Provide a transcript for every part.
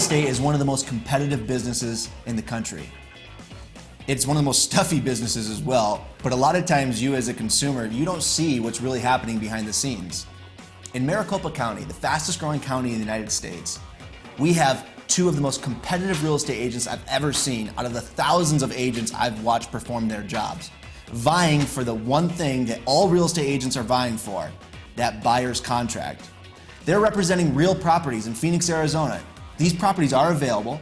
estate is one of the most competitive businesses in the country. It's one of the most stuffy businesses as well, but a lot of times you as a consumer, you don't see what's really happening behind the scenes. In Maricopa County, the fastest growing county in the United States, we have two of the most competitive real estate agents I've ever seen out of the thousands of agents I've watched perform their jobs, vying for the one thing that all real estate agents are vying for, that buyer's contract. They're representing real properties in Phoenix, Arizona. These properties are available,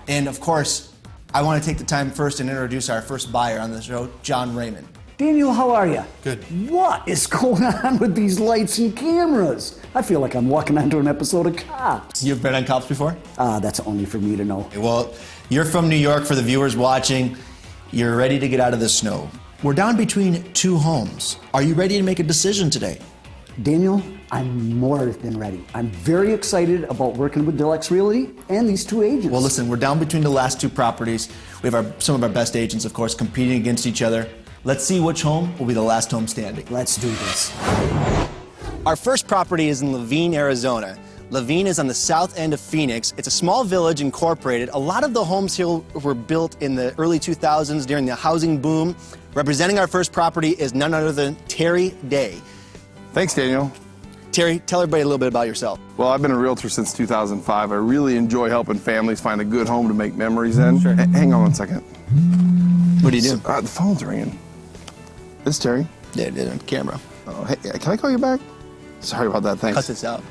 and of course, I want to take the time first and introduce our first buyer on the show, John Raymond. Daniel, how are you? Good. What is going on with these lights and cameras? I feel like I'm walking onto an episode of Cops. You've been on Cops before? That's only for me to know. Well, you're from New York. For the viewers watching, you're ready to get out of the snow. We're down between two homes. Are you ready to make a decision today? Daniel, I'm more than ready. I'm very excited about working with Deluxe Realty and these two agents. Well, listen, we're down between the last two properties. We have some of our best agents, of course, competing against each other. Let's see which home will be the last home standing. Let's do this. Our first property is in Laveen, Arizona. Laveen is on the south end of Phoenix. It's a small village incorporated. A lot of the homes here were built in the early 2000s during the housing boom. Representing our first property is none other than Terry Day. Thanks, Daniel. Terry, tell everybody a little bit about yourself. Well, I've been a realtor since 2005. I really enjoy helping families find a good home to make memories in. Sure. Hang on one second. What do you do? The phone's ringing. This is Terry. Yeah, it is on camera. Oh, hey, can I call you back? Sorry about that, thanks. Cut this out.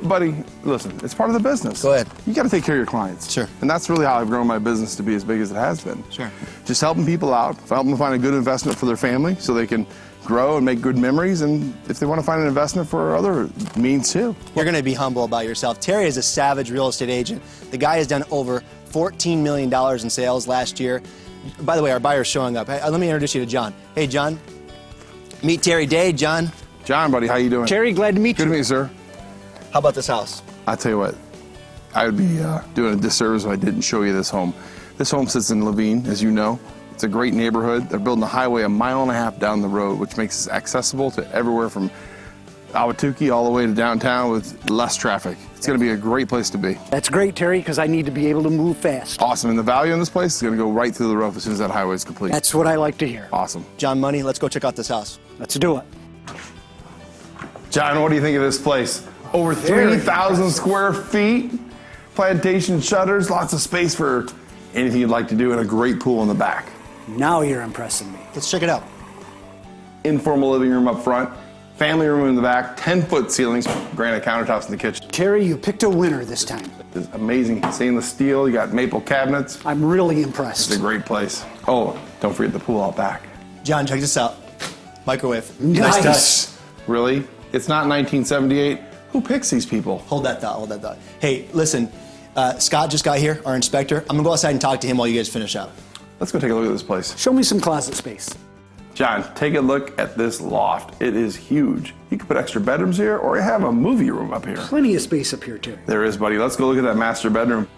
Buddy, listen, it's part of the business. Go ahead. You got to take care of your clients. Sure. And that's really how I've grown my business to be as big as it has been. Sure. Just helping people out, helping them find a good investment for their family so they can grow and make good memories, and if they want to find an investment for other means too. You're going to be humble about yourself. Terry is a savage real estate agent. The guy has done over $14 million in sales last year. By the way, our buyer's showing up. Hey, let me introduce you to John. Hey, John. Meet Terry Day. John. John, buddy, how you doing? Terry, glad to meet you. Good to meet you, sir. How about this house? I tell you what, I would be doing a disservice if I didn't show you this home. This home sits in Laveen, as you know. It's a great neighborhood. They're building a highway 1.5 miles down the road, which makes it accessible to everywhere from Ahwatukee all the way to downtown with less traffic. It's going to be a great place to be. That's great, Terry, because I need to be able to move fast. Awesome. And the value in this place is going to go right through the roof as soon as that highway is complete. That's what I like to hear. Awesome. John Money, let's go check out this house. Let's do it. John, what do you think of this place? Over 3,000 square feet, plantation shutters, lots of space for anything you'd like to do, and a great pool in the back. Now you're impressing me. Let's check it out. Informal living room up front, family room in the back, 10-foot ceilings, granite countertops in the kitchen. Terry, you picked a winner this time. It's amazing stainless steel. You got maple cabinets. I'm really impressed. It's a great place. Oh, don't forget the pool out back. John, check this out. Microwave. Nice. touch. Really? It's not 1978. Who picks these people? Hold that thought, hold that thought. Hey, listen, Scott just got here, our inspector. I'm gonna go outside and talk to him while you guys finish up. Let's go take a look at this place. Show me some closet space. John, take a look at this loft. It is huge. You could put extra bedrooms here or have a movie room up here. Plenty of space up here, Terry. There is, buddy. Let's go look at that master bedroom.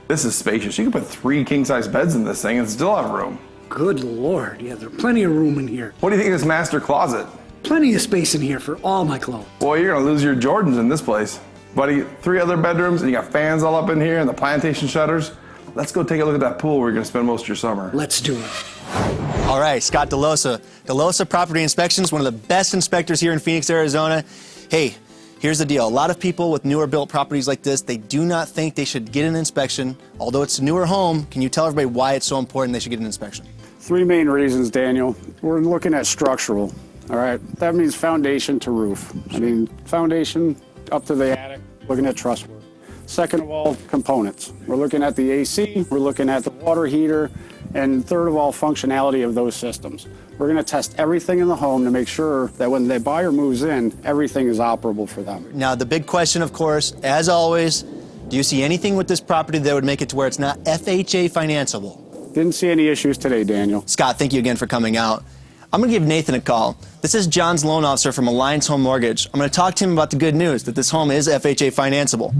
This is spacious. You can put 3 king-size beds in this thing and still have room. Good Lord. Yeah, there's plenty of room in here. What do you think of this master closet? Plenty of space in here for all my clothes. Boy, you're gonna lose your Jordans in this place. Buddy, 3 other bedrooms and you got fans all up in here and the plantation shutters. Let's go take a look at that pool where you're gonna spend most of your summer. Let's do it. All right, Scott DeLosa. DeLosa Property Inspections, one of the best inspectors here in Phoenix, Arizona. Hey, here's the deal. A lot of people with newer built properties like this, they do not think they should get an inspection. Although it's a newer home, can you tell everybody why it's so important they should get an inspection? 3 main reasons, Daniel. We're looking at structural, all right? That means foundation to roof. I mean, foundation up to the attic, looking at truss work. Second of all, components. We're looking at the AC, we're looking at the water heater, and third of all, functionality of those systems. We're gonna test everything in the home to make sure that when the buyer moves in, everything is operable for them. Now, the big question, of course, as always, do you see anything with this property that would make it to where it's not FHA financeable? Didn't see any issues today, Daniel. Scott, thank you again for coming out. I'm gonna give Nathan a call. This is John's loan officer from Alliance Home Mortgage. I'm gonna talk to him about the good news that this home is FHA financeable.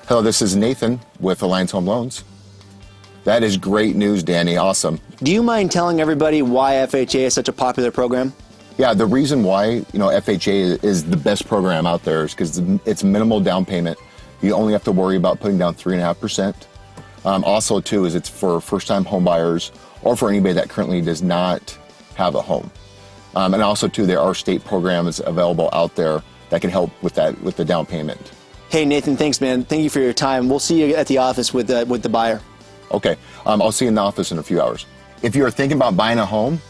Hello, this is Nathan with Alliance Home Loans. That is great news, Danny. Awesome. Do you mind telling everybody why FHA is such a popular program? Yeah, the reason why FHA is the best program out there is because it's minimal down payment, You only have to worry about putting down 3.5%. Also, too, is it's for first-time home buyers or for anybody that currently does not have a home. And also, too, there are state programs available out there that can help with that, with the down payment. Hey, Nathan, thanks, man. Thank you for your time. We'll see you at the office with the buyer. Okay, I'll see you in the office in a few hours. If you're thinking about buying a home,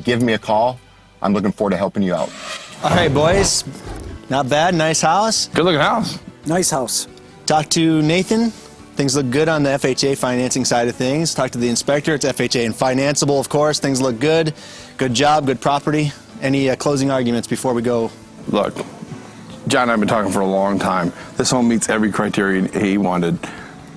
give me a call. I'm looking forward to helping you out. All right, boys. Not bad. Nice house. Good looking house. Nice house. Talked to Nathan. Things look good on the FHA financing side of things. Talked to the inspector. It's FHA and financeable, of course. Things look good. Good job, good property. Any closing arguments before we go? Look, John and I have been talking for a long time. This home meets every criteria he wanted.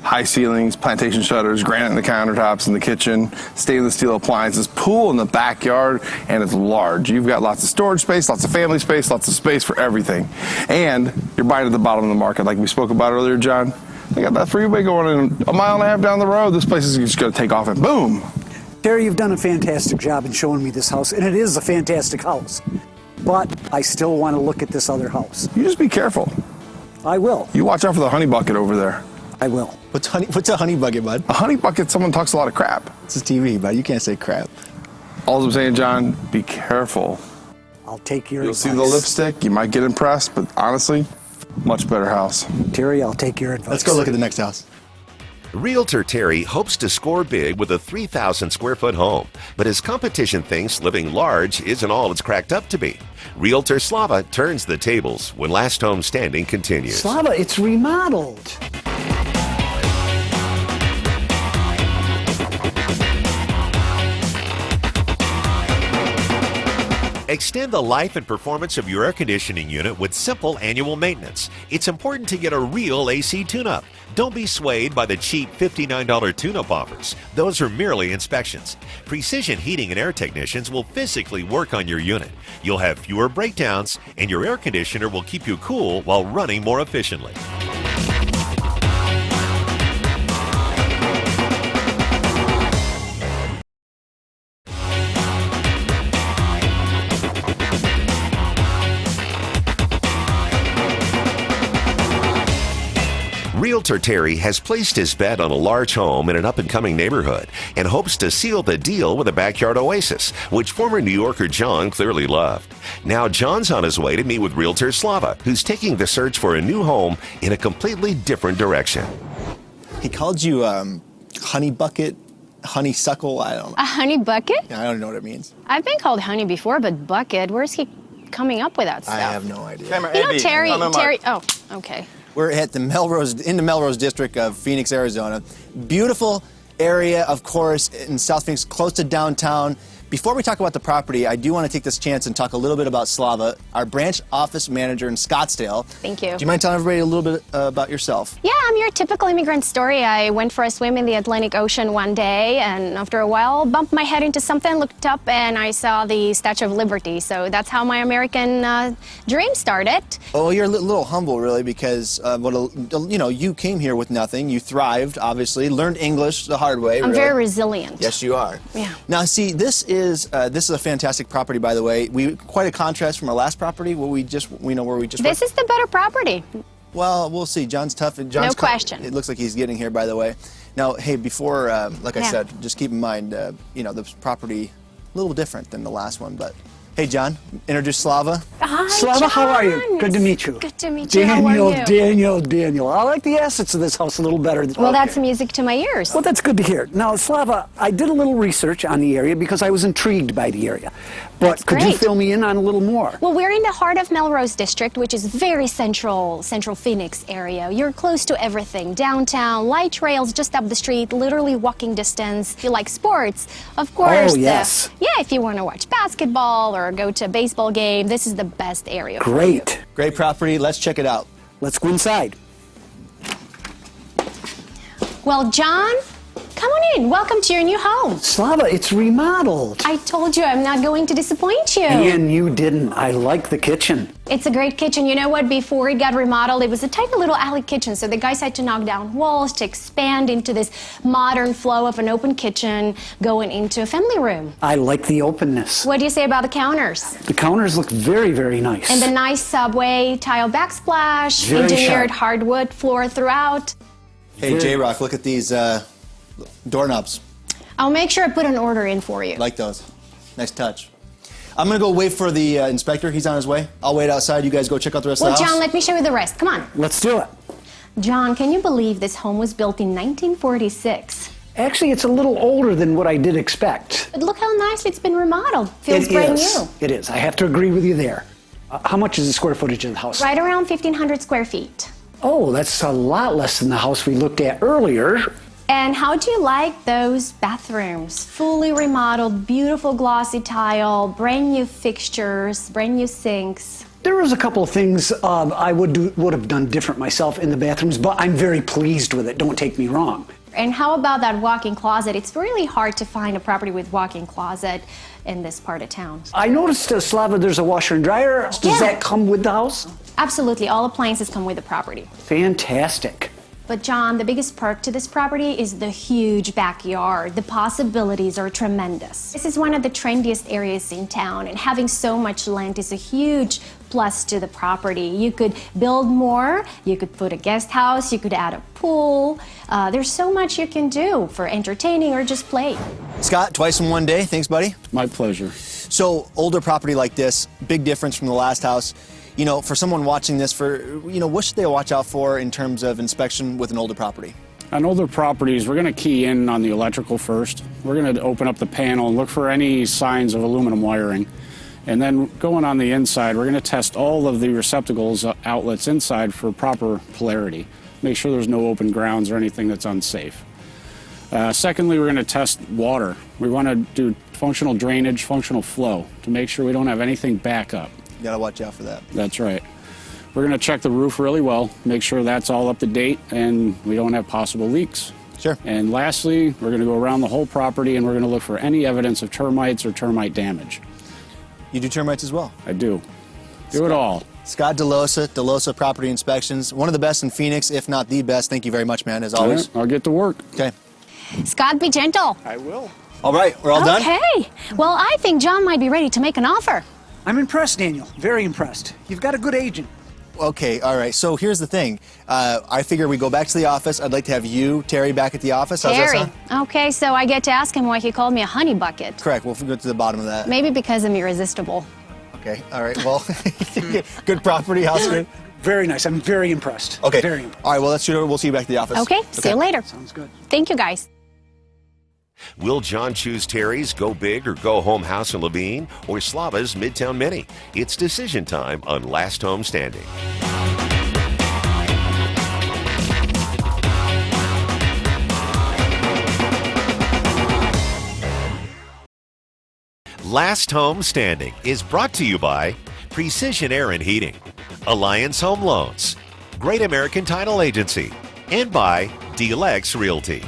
High ceilings, plantation shutters, granite in the countertops in the kitchen, stainless steel appliances, pool in the backyard, and it's large. You've got lots of storage space, lots of family space, lots of space for everything. And you're buying at the bottom of the market like we spoke about earlier, John. They got that freeway going in a mile and a half down the road. This place is just going to take off and boom. Terry, you've done a fantastic job in showing me this house, and it is a fantastic house. But I still want to look at this other house. You just be careful. I will. You watch out for the honey bucket over there. I will. What's a honey bucket, bud? A honey bucket, someone talks a lot of crap. It's a TV, bud. You can't say crap. All I'm saying, John, be careful. I'll take your You'll advice. see the lipstick, you might get impressed, but honestly, much better house. Terry, I'll take your advice. Let's go look at the next house. Realtor Terry hopes to score big with a 3,000 square foot home, but his competition thinks living large isn't all it's cracked up to be. Realtor Slava turns the tables when Last Home Standing continues. Slava, it's remodeled. Extend the life and performance of your air conditioning unit with simple annual maintenance. It's important to get a real AC tune-up. Don't be swayed by the cheap $59 tune-up offers. Those are merely inspections. Precision Heating and Air Technicians will physically work on your unit. You'll have fewer breakdowns, and your air conditioner will keep you cool while running more efficiently. Realtor Terry has placed his bet on a large home in an up-and-coming neighborhood and hopes to seal the deal with a backyard oasis, which former New Yorker John clearly loved. Now John's on his way to meet with Realtor Slava, who's taking the search for a new home in a completely different direction. He called you honey bucket, honeysuckle. I don't know. A honey bucket? I don't know what it means. I've been called honey before, but bucket, where's he coming up with that stuff? I have no idea. You know, Terry, oh, okay. We're at the in the Melrose district of Phoenix, Arizona. Beautiful area, of course, in South Phoenix, close to downtown. Before we talk about the property, I do want to take this chance and talk a little bit about Slava, our branch office manager in Scottsdale. Thank you. Do you mind telling everybody a little bit about yourself? Yeah, I'm your typical immigrant story. I went for a swim in the Atlantic Ocean one day, and after a while, bumped my head into something, looked up, and I saw the Statue of Liberty. So that's how my American dream started. Oh, you're a little humble, really, because you came here with nothing. You thrived, obviously, learned English the hard way. I'm really. very resilient. Yes, you are. Yeah. Now, see, this is a fantastic property, by the way. Quite a contrast from our last property, where we just. This is the better property. Well, we'll see. John's tough, and John's No question. It looks like he's getting here, by the way. Now, hey, before, like I said, just keep in mind, the property a little different than the last one, but. Hey, John, introduce Slava. Hi, Slava, John. how are you? Good to meet you. Good to meet you. How are you? Daniel. I like the assets of this house a little better. Well, that's music to my ears. Well, that's good to hear. Now, Slava, I did a little research on the area because I was intrigued by the area. But That's could you great. fill me in on a little more? Well, we're in the heart of Melrose District, which is very central Phoenix area. You're close to everything. Downtown, light trails just up the street, literally walking distance. If you like sports, of course. Oh, yes. If you want to watch basketball or go to a baseball game, this is the best area. Great. Great property. Let's check it out. Let's go inside. Well, John, come come on in. Welcome to your new home. Slava, it's remodeled. I told you I'm not going to disappoint you. And you didn't. I like the kitchen. It's a great kitchen. You know what? Before it got remodeled, it was a tiny little alley kitchen. So the guys had to knock down walls to expand into this modern flow of an open kitchen going into a family room. I like the openness. What do you say about the counters? The counters look very, very nice. And the nice subway tile backsplash, Very engineered sharp. hardwood floor throughout. Hey, J-Rock, look at these doorknobs. I'll make sure I put an order in for you. Like those. Nice touch. I'm gonna go wait for the inspector. He's on his way. I'll wait outside. You guys go check out the rest Well, of the house. John, let me show you the rest. Come on. Let's do it. John, can you believe this home was built in 1946? Actually, it's a little older than what I did expect. But look how nicely it's been remodeled. Feels brand new. It is. I have to agree with you there. How much is the square footage of the house? Right around 1,500 square feet. Oh, that's a lot less than the house we looked at earlier. And how do you like those bathrooms? Fully remodeled, beautiful glossy tile, brand new fixtures, brand new sinks. There was a couple of things I would have done different myself in the bathrooms, but I'm very pleased with it. Don't take me wrong. And how about that walk-in closet? It's really hard to find a property with walk-in closet in this part of town. I noticed, Slava, there's a washer and dryer. Does Yeah. that come with the house? Absolutely, all appliances come with the property. Fantastic. But John, the biggest perk to this property is the huge backyard. The possibilities are tremendous. This is one of the trendiest areas in town, and having so much land is a huge plus to the property. You could build more, you could put a guest house, you could add a pool. There's so much you can do for entertaining or just play. Scott, twice in one day. Thanks, buddy. My pleasure. So, older property like this, big difference from the last house. You know, for someone watching this, what should they watch out for in terms of inspection with an older property? On older properties, we're going to key in on the electrical first. We're going to open up the panel and look for any signs of aluminum wiring. And then going on the inside, we're going to test all of the receptacles outlets inside for proper polarity. Make sure there's no open grounds or anything that's unsafe. Secondly, we're going to test water. We want to do functional drainage, functional flow to make sure we don't have anything back up. You gotta watch out for that. That's right. We're going to check the roof really well, make sure that's all up to date and we don't have possible leaks. Sure. And lastly, we're going to go around the whole property and we're going to look for any evidence of termites or termite damage. You do termites as well. I do. Do it all. Scott DeLosa Property Inspections. One of the best in Phoenix, if not the best. Thank you very much, man, as always. I'll get to work. Okay. Scott, be gentle. I will. All right, we're all done? Okay. Well, I think John might be ready to make an offer. I'm impressed, Daniel. Very impressed. You've got a good agent. Okay, all right. So here's the thing. I figure we go back to the office. I'd like to have you, Terry, back at the office. How's that Terry. sound? Okay, so I get to ask him why he called me a honey bucket. Correct. We'll go to the bottom of that. Maybe because I'm irresistible. Okay, all right. Well, good property, house good. Very nice. I'm very impressed. Okay. Very impressed. All right, well, let's shoot over. We'll see you back at the office. Okay, see you later. Sounds good. Thank you, guys. Will John choose Terry's Go Big or Go Home house in Levine or Slava's Midtown Mini? It's decision time on Last Home Standing. Last Home Standing is brought to you by Precision Air and Heating, Alliance Home Loans, Great American Title Agency, and by Delex Realty.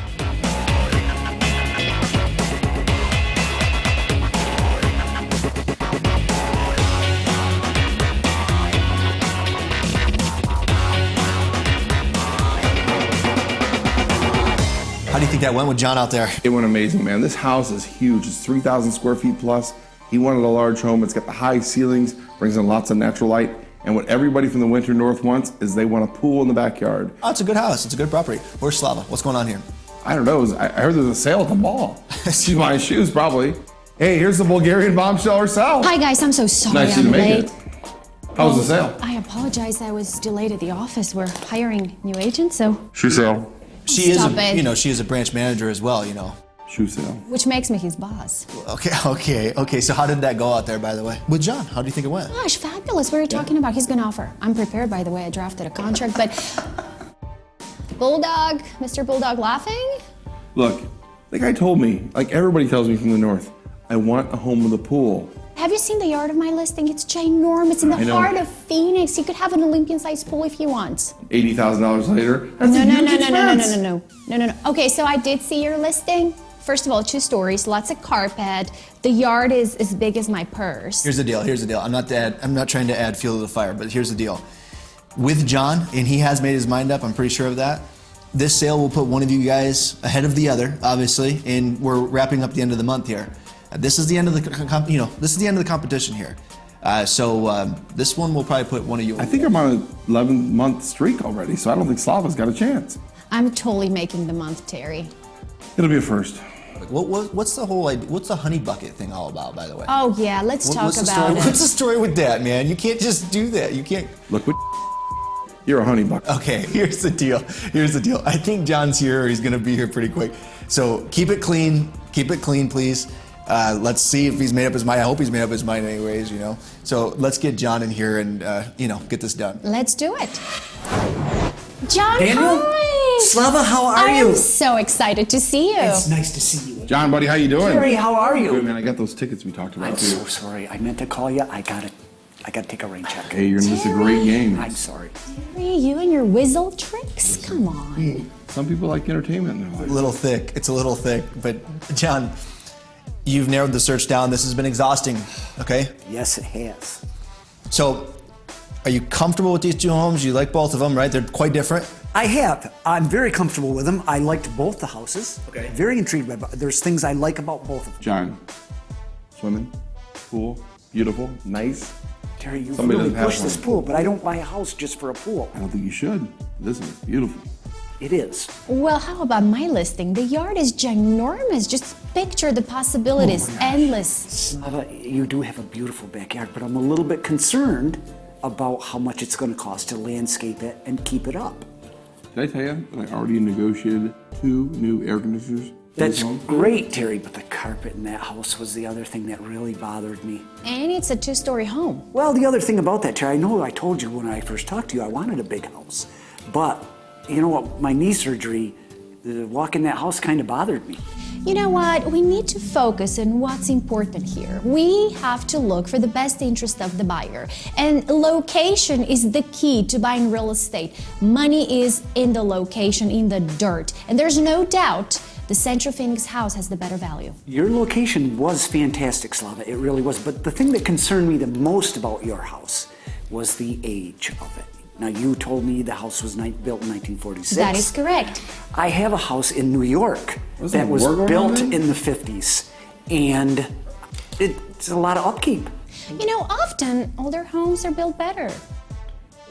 How do you think that went with John out there? It went amazing, man. This house is huge. It's 3,000 square feet plus. He wanted a large home. It's got the high ceilings, brings in lots of natural light. And what everybody from the Winter North wants is they want a pool in the backyard. Oh, it's a good house. It's a good property. Where's Slava? What's going on here? I don't know. I heard there's a sale at the mall. She's buying shoes, probably. Hey, here's the Bulgarian bombshell herself. Hi, guys. I'm so sorry Nice I'm to make late. it. How was the sale? I apologize. I was delayed at the office. We're hiring new agents, so Shoe sale. She is, Stop it. she is a branch manager as well, Shoe sale. which makes me his boss. Okay. So how did that go out there, by the way? With John, how do you think it went? Gosh, fabulous. We were talking about he's going to offer. I'm prepared, by the way. I drafted a contract, but Bulldog, Mr. Bulldog laughing? Look, the guy told me, like everybody tells me from the North, I want a home with a pool. Have you seen the yard of my listing? It's ginormous in the heart of Phoenix. You could have an Olympian-sized pool if you want. $80,000 later. That's No, a no, huge no, no, no, no, expense. no, no, no, no. Okay, so I did see your listing. First of all, 2 stories, lots of carpet. The yard is as big as my purse. Here's the deal. I'm not trying to add fuel to the fire, but here's the deal. With John, and he has made his mind up, I'm pretty sure of that. This sale will put one of you guys ahead of the other, obviously, and we're wrapping up the end of the month here. This is the end of the competition here. So this one will probably put one of you. I think I'm on an 11-month streak already, so I don't think Slava's got a chance. I'm totally making the month, Terry. It'll be a first. What's the honey bucket thing all about, by the way? Oh yeah, let's talk What's about it. What's the story with that, man? You can't just do that. You can't. Look what you're a honey bucket. Okay, here's the deal. I think John's here. He's gonna be here pretty quick. So keep it clean, please. Let's see if he's made up his mind. I hope he's made up his mind anyways, you know. So let's get John in here and, get this done. Let's do it. John, Daniel? hi. Slava, how are I you? am so excited to see you. It's nice to see you. John, buddy, how you doing? Terry, how are you? Good, man. I got those tickets we talked about I'm too. so sorry. I meant to call you. I gotta take a rain check. Hey, you're gonna miss a great game. I'm sorry. Terry, you and your whizzle tricks? Come on. Some people like entertainment in their life. A little thick. It's a little thick. But John, you've narrowed the search down. This has been exhausting, okay? Yes, it has. So are you comfortable with these 2 homes? You like both of them, right? They're quite different. I have. I'm very comfortable with them. I liked both the houses. Okay. Very intrigued by them. There's things I like about both of them. John, swimming, pool, beautiful, nice. Terry, you Somebody really doesn't have pushed this one. pool, but I don't buy a house just for a pool. I don't think you should. This is beautiful. It is. Well, how about my listing? The yard is ginormous. Just picture the possibilities, endless. Slava, you do have a beautiful backyard, but I'm a little bit concerned about how much it's going to cost to landscape it and keep it up. Did I tell you that I already negotiated 2 new air conditioners? for That's this home? great, Terry, but the carpet in that house was the other thing that really bothered me. And it's a 2-story home. Well, the other thing about that, Terry, I know I told you when I first talked to you I wanted a big house. But, you know what, my knee surgery, the walk in that house kind of bothered me. You know what? We need to focus on what's important here. We have to look for the best interest of the buyer. And location is the key to buying real estate. Money is in the location, in the dirt. And there's no doubt the Central Phoenix house has the better value. Your location was fantastic, Slava, it really was. But the thing that concerned me the most about your house was the age of it. Now, you told me the house was built in 1946. That is correct. I have a house in New York that was war going on built then? in the 50s, and it's a lot of upkeep. You know, often older homes are built better.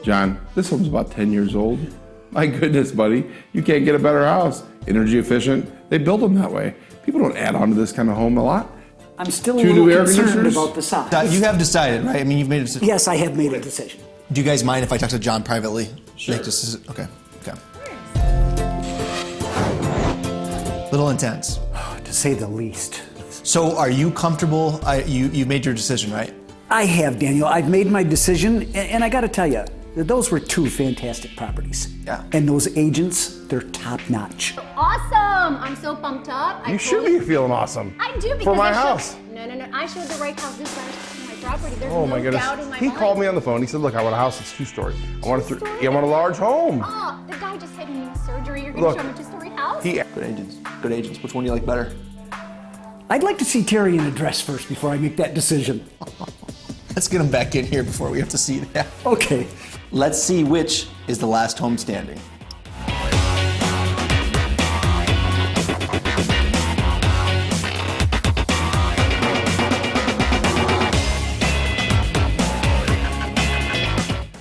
John, this home's about 10 years old. My goodness, buddy, you can't get a better house. Energy efficient. They build them that way. People don't add on to this kind of home a lot. I'm still a 2 new little air concerned conditioners? about the size. You have decided, right? I mean, you've made a decision. Yes, I have made a decision. Do you guys mind if I talk to John privately? Sure. Make this, okay. Little intense. To say the least. So are you comfortable? You've made your decision, right? I have, Daniel. I've made my decision, and I got to tell you, those were 2 fantastic properties. Yeah. And those agents, they're top notch. Awesome! I'm so pumped up. You should be feeling awesome. I do because For my I showed- house. No. I showed the right house this last time on my property. There's Oh no my goodness. doubt in my He mind. called me on the phone. He said, look, I want a house that's 2-story. I want I want a large home. Oh, the guy just had knee surgery. You're Look, gonna show him a 2-story house? Good agents. Which one do you like better? I'd like to see Terry in a dress first before I make that decision. Let's get him back in here before we have to see that. Okay. Let's see which is the last home standing.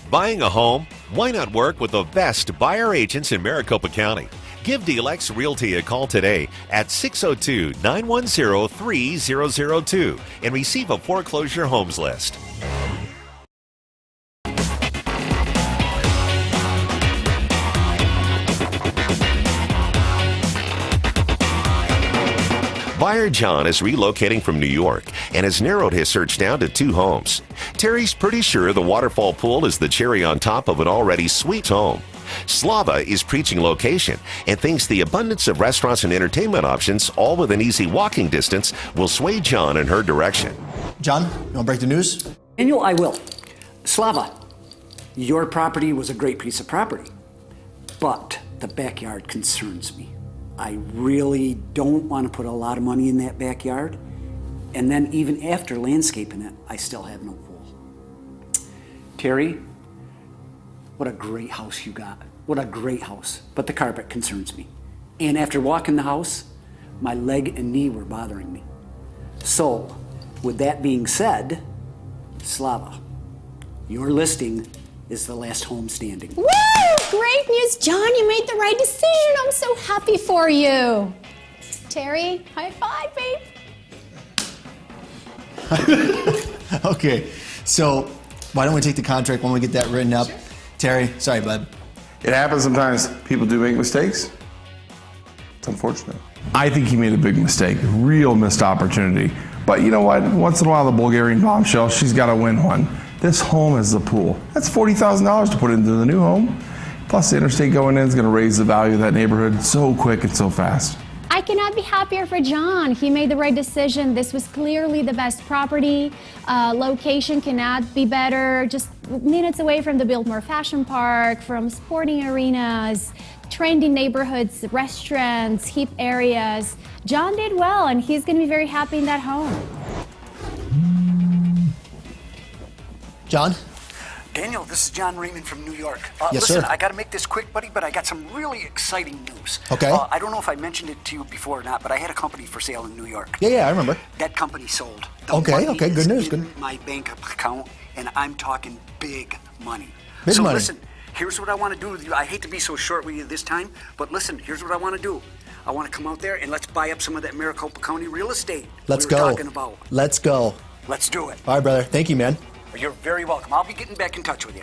Buying a home? Why not work with the best buyer agents in Maricopa County? Give Delex Realty a call today at 602-910-3002 and receive a foreclosure homes list. Buyer John is relocating from New York and has narrowed his search down to 2 homes. Terry's pretty sure the waterfall pool is the cherry on top of an already sweet home. Slava is preaching location and thinks the abundance of restaurants and entertainment options, all within easy walking distance, will sway John in her direction. John, you want to break the news? Daniel, I will. Slava, your property was a great piece of property, but the backyard concerns me. I really don't want to put a lot of money in that backyard. And then even after landscaping it, I still have no pool. Terry, what a great house you got. What a great house. But the carpet concerns me. And after walking the house, my leg and knee were bothering me. So, with that being said, Slava, your listing is the last home standing. Woo! Great news, John. You made the right decision. I'm so happy for you. Terry, high five, babe. Okay, so why don't we take the contract when we get that written up? Sure. Terry, sorry, bud. It happens sometimes. People do make mistakes. It's unfortunate. I think he made a big mistake, real missed opportunity. But you know what? Once in a while, the Bulgarian bombshell, she's got to win one. This home is the pool. That's $40,000 to put into the new home. Plus, the interstate going in is going to raise the value of that neighborhood so quick and so fast. I cannot be happier for John. He made the right decision. This was clearly the best property. Location cannot be better. Just minutes away from the Biltmore Fashion Park, from sporting arenas, trendy neighborhoods, restaurants, hip areas. John did well, and he's going to be very happy in that home. John? Daniel, this is John Raymond from New York. Yes, listen, sir. I got to make this quick, buddy, but I got some really exciting news. Okay. I don't know if I mentioned it to you before or not, but I had a company for sale in New York. Yeah, I remember. That company sold. Okay, money okay, good is news, in good. my bank account, and I'm talking big money. Big so money. Listen, here's what I want to do with you. I hate to be so short with you this time, but listen, here's what I want to do. I want to come out there and let's buy up some of that Maricopa County real estate Let's we were go. talking about. Let's go. Let's do it. All right, brother. Thank you, man. You're very welcome. I'll be getting back in touch with you.